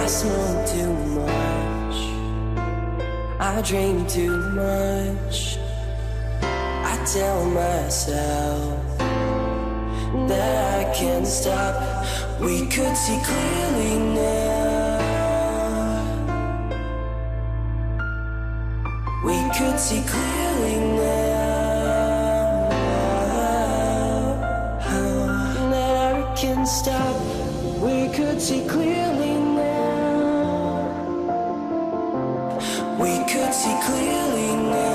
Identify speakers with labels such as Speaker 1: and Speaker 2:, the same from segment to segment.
Speaker 1: smoke too much, I drink too much. I tell myself that I can't stop. We could see clearly now. We could see clearly now. That I can't stop. We could see clearly now. We could see clearly now.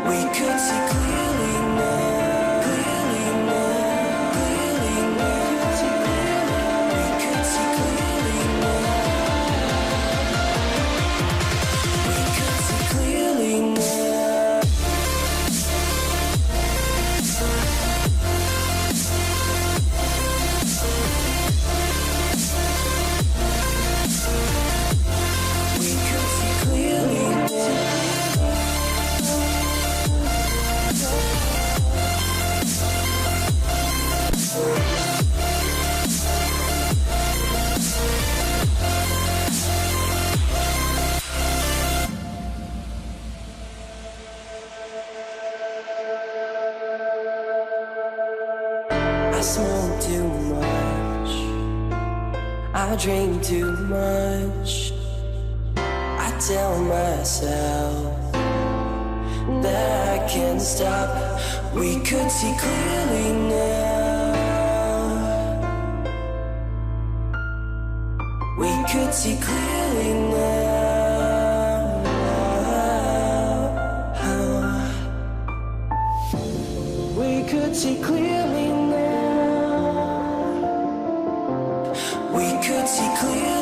Speaker 1: We could see clearly now. Clearly now. Clearly now. We could see clearly now. We could see clearly now. We could see clearly now. I smoke too much, I drink too much. I tell myself that I can't stop. We could see clearly now. We could see clearly now. We could see clearly now. We could see clearly.